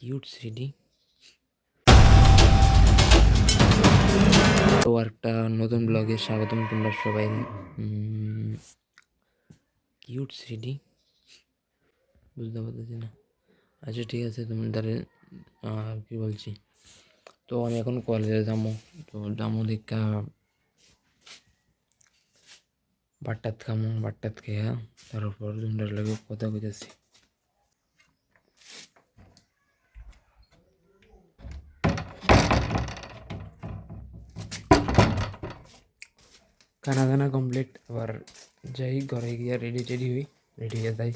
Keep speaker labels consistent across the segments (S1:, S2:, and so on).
S1: Cute CD. তো একটা নতুন ব্লগে স্বাগতম তোমরা সবাই। কিউট সিডি বুঝতে পারতেছি না। আচ্ছা ঠিক আছে, তোমাদের কি বলছি, তো আমি এখন কলেজে যাবো। তো যাবো দেখা বাট্টাত খামো, বাট্টাত খেয়ে তারপর তোমরা লাগে কথা কইতেছি। খানা দানা কমপ্লিট, আবার যাই ঘরে গিয়ে রেডি হয়ে যাই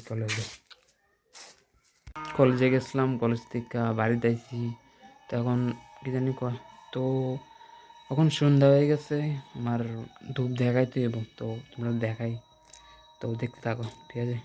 S1: কলেজে গেছিলাম, কলেজ থেকে বাড়িতে আইছি। তখন কি জানি কয়, তো এখন সন্ধ্যা হয়ে গেছে, আমার ধূপ দেখাইতে এবং তো তোমরা দেখাই, তো দেখতে থাকো, ঠিক আছে।